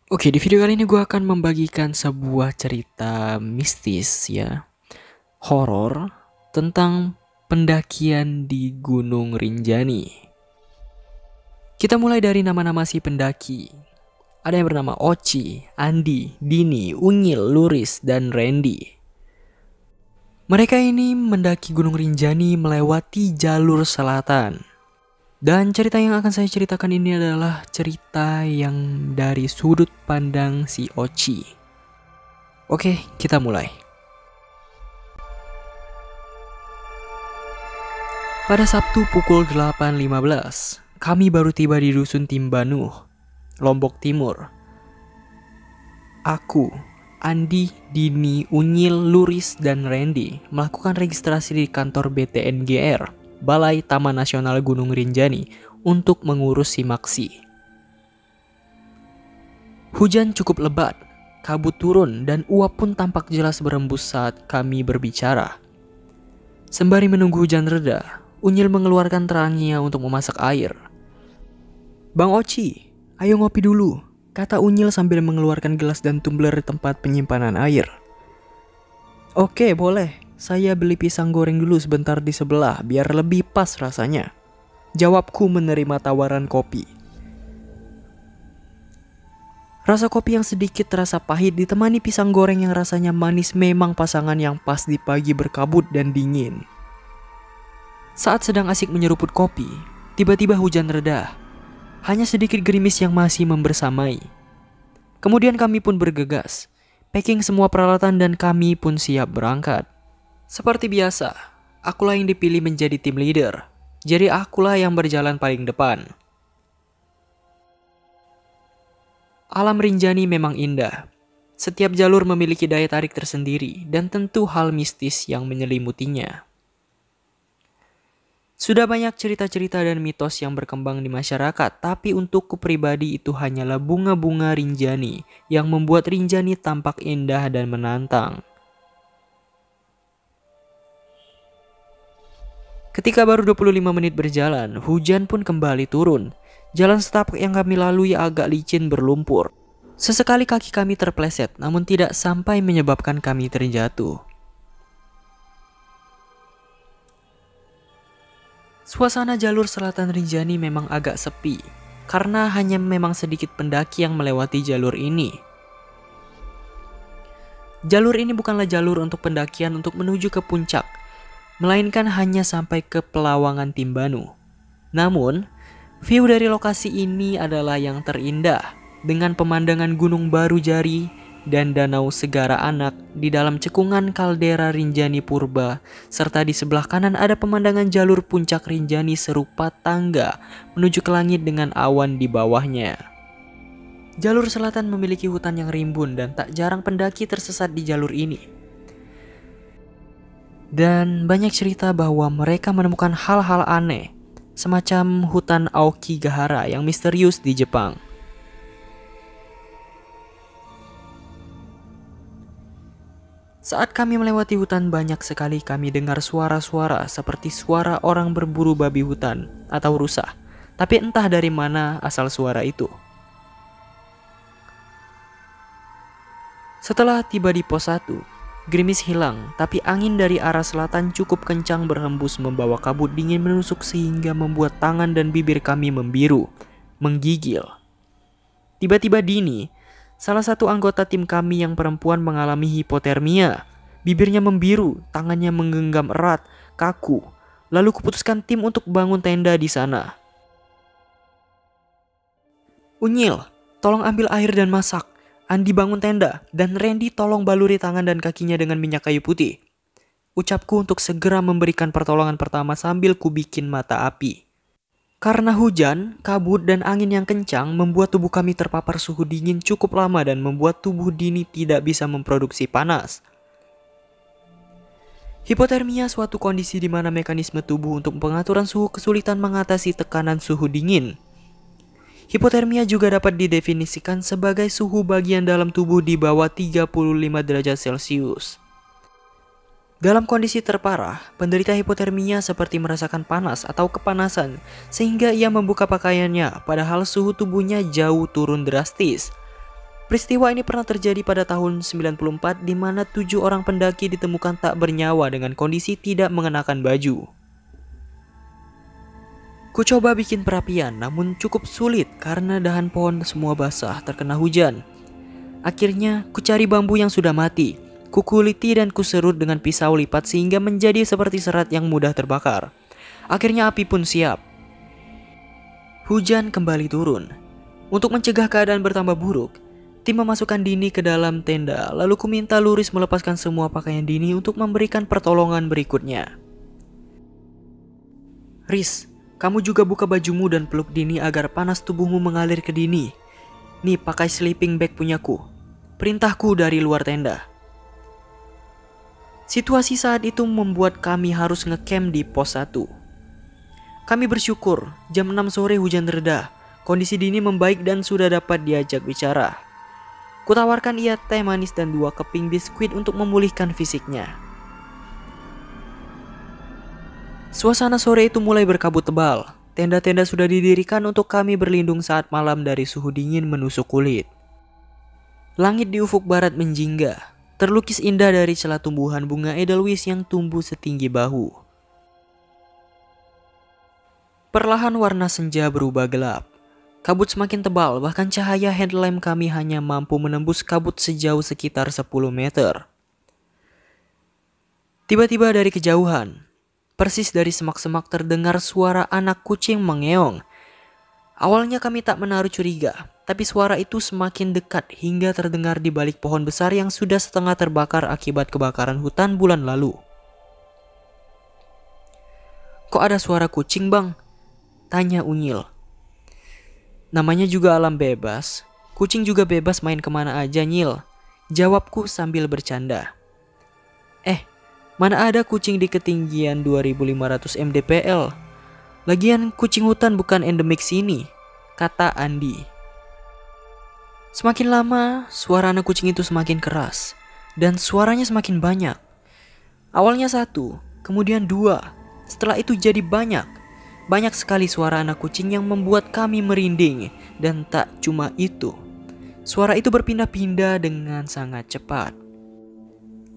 Oke, di video kali ini gue akan membagikan sebuah cerita mistis ya, horor tentang pendakian di Gunung Rinjani. Kita mulai dari nama-nama si pendaki. Ada yang bernama Oci, Andi, Dini, Unyil, Luris, dan Randy. Mereka ini mendaki Gunung Rinjani melewati jalur selatan. Dan cerita yang akan saya ceritakan ini adalah cerita yang dari sudut pandang si Oci. Oke, kita mulai. Pada Sabtu pukul 8.15, kami baru tiba di Dusun Timbanuh, Lombok Timur. Aku, Andi, Dini, Unyil, Luris, dan Randy melakukan registrasi di kantor BTNGR, Balai Taman Nasional Gunung Rinjani, untuk mengurus simaksi. Hujan cukup lebat, kabut turun, dan uap pun tampak jelas berembus saat kami berbicara. Sembari menunggu hujan reda, Unyil mengeluarkan terangnya untuk memasak air. "Bang Oci, ayo ngopi dulu," kata Unyil sambil mengeluarkan gelas dan tumbler di tempat penyimpanan air. "Oke, boleh. Saya beli pisang goreng dulu sebentar di sebelah biar lebih pas rasanya," jawabku menerima tawaran kopi. Rasa kopi yang sedikit terasa pahit ditemani pisang goreng yang rasanya manis memang pasangan yang pas di pagi berkabut dan dingin. Saat sedang asik menyeruput kopi, tiba-tiba hujan reda. Hanya sedikit gerimis yang masih membersamai. Kemudian kami pun bergegas, packing semua peralatan dan kami pun siap berangkat. Seperti biasa, akulah yang dipilih menjadi tim leader. Jadi akulah yang berjalan paling depan. Alam Rinjani memang indah. Setiap jalur memiliki daya tarik tersendiri dan tentu hal mistis yang menyelimutinya. Sudah banyak cerita-cerita dan mitos yang berkembang di masyarakat, tapi untukku pribadi itu hanyalah bunga-bunga Rinjani yang membuat Rinjani tampak indah dan menantang. Ketika baru 25 menit berjalan, hujan pun kembali turun. Jalan setapak yang kami lalui agak licin berlumpur. Sesekali kaki kami terpleset, namun tidak sampai menyebabkan kami terjatuh. Suasana jalur selatan Rinjani memang agak sepi, karena hanya memang sedikit pendaki yang melewati jalur ini. Jalur ini bukanlah jalur untuk pendakian untuk menuju ke puncak, melainkan hanya sampai ke Pelawangan Timbanu. Namun, view dari lokasi ini adalah yang terindah, dengan pemandangan Gunung Baru Jari dan Danau Segara Anak di dalam cekungan kaldera Rinjani Purba, serta di sebelah kanan ada pemandangan jalur puncak Rinjani serupa tangga menuju ke langit dengan awan di bawahnya. Jalur selatan memiliki hutan yang rimbun dan tak jarang pendaki tersesat di jalur ini. Dan banyak cerita bahwa mereka menemukan hal-hal aneh, semacam hutan Aokigahara yang misterius di Jepang. Saat kami melewati hutan, banyak sekali kami dengar suara-suara seperti suara orang berburu babi hutan atau rusa. Tapi entah dari mana asal suara itu. Setelah tiba di pos 1, gerimis hilang, tapi angin dari arah selatan cukup kencang berhembus membawa kabut dingin menusuk sehingga membuat tangan dan bibir kami membiru, menggigil. Tiba-tiba Dini, salah satu anggota tim kami yang perempuan mengalami hipotermia. Bibirnya membiru, tangannya menggenggam erat, kaku. Lalu kuputuskan tim untuk bangun tenda di sana. "Unyil, tolong ambil air dan masak. Andi bangun tenda, dan Randy tolong baluri tangan dan kakinya dengan minyak kayu putih," ucapku untuk segera memberikan pertolongan pertama sambil kubikin mata api. Karena hujan, kabut, dan angin yang kencang membuat tubuh kami terpapar suhu dingin cukup lama dan membuat tubuh Dini tidak bisa memproduksi panas. Hipotermia suatu kondisi di mana mekanisme tubuh untuk pengaturan suhu kesulitan mengatasi tekanan suhu dingin. Hipotermia juga dapat didefinisikan sebagai suhu bagian dalam tubuh di bawah 35 derajat Celcius. Dalam kondisi terparah, penderita hipotermia seperti merasakan panas atau kepanasan sehingga ia membuka pakaiannya padahal suhu tubuhnya jauh turun drastis. Peristiwa ini pernah terjadi pada tahun 94 di mana 7 orang pendaki ditemukan tak bernyawa dengan kondisi tidak mengenakan baju. Ku coba bikin perapian namun cukup sulit karena dahan pohon semua basah terkena hujan. Akhirnya ku cari bambu yang sudah mati, ku kuliti dan ku serut dengan pisau lipat sehingga menjadi seperti serat yang mudah terbakar. Akhirnya api pun siap. Hujan kembali turun. Untuk mencegah keadaan bertambah buruk, tim memasukkan Dini ke dalam tenda, lalu ku minta Luris melepaskan semua pakaian Dini untuk memberikan pertolongan berikutnya. Riz, kamu juga buka bajumu dan peluk Dini agar panas tubuhmu mengalir ke Dini. Nih, pakai sleeping bag punyaku. Perintahku dari luar tenda. Situasi saat itu membuat kami harus ngecamp di pos 1. Kami bersyukur, jam 6 sore hujan reda. Kondisi Dini membaik dan sudah dapat diajak bicara. Kutawarkan ia teh manis dan 2 keping biskuit untuk memulihkan fisiknya. Suasana sore itu mulai berkabut tebal. Tenda-tenda sudah didirikan untuk kami berlindung saat malam dari suhu dingin menusuk kulit. Langit di ufuk barat menjingga, terlukis indah dari celah tumbuhan bunga edelweiss yang tumbuh setinggi bahu. Perlahan warna senja berubah gelap. Kabut semakin tebal, bahkan cahaya headlamp kami hanya mampu menembus kabut sejauh sekitar 10 meter. Tiba-tiba dari kejauhan, persis dari semak-semak terdengar suara anak kucing mengeong. Awalnya kami tak menaruh curiga, tapi suara itu semakin dekat hingga terdengar di balik pohon besar yang sudah setengah terbakar akibat kebakaran hutan bulan lalu. "Kok ada suara kucing, Bang?" tanya Unyil. "Namanya juga alam bebas. Kucing juga bebas main kemana aja, Nyil," jawabku sambil bercanda. Mana ada kucing di ketinggian 2500 mdpl. Lagian kucing hutan bukan endemik sini," kata Andi. Semakin lama, suara anak kucing itu semakin keras dan suaranya semakin banyak. Awalnya 1, kemudian 2, setelah itu jadi banyak. Banyak sekali suara anak kucing yang membuat kami merinding. Dan tak cuma itu, suara itu berpindah-pindah dengan sangat cepat.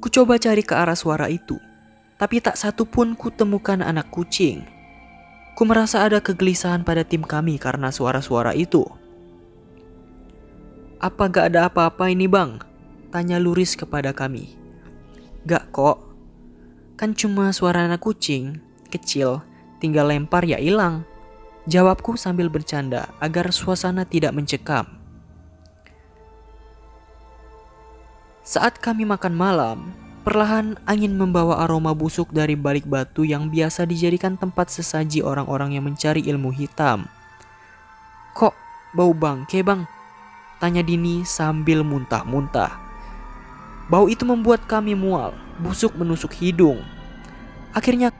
Ku coba cari ke arah suara itu, tapi tak satu pun ku temukan anak kucing. Ku merasa ada kegelisahan pada tim kami karena suara-suara itu. "Apa gak ada apa-apa ini, Bang?" tanya Luris kepada kami. "Gak kok, kan cuma suara anak kucing, kecil, tinggal lempar ya hilang," jawabku sambil bercanda agar suasana tidak mencekam. Saat kami makan malam, perlahan angin membawa aroma busuk dari balik batu yang biasa dijadikan tempat sesaji orang-orang yang mencari ilmu hitam. "Kok bau bangke, Bang?" tanya Dini sambil muntah-muntah. Bau itu membuat kami mual, busuk menusuk hidung. Akhirnya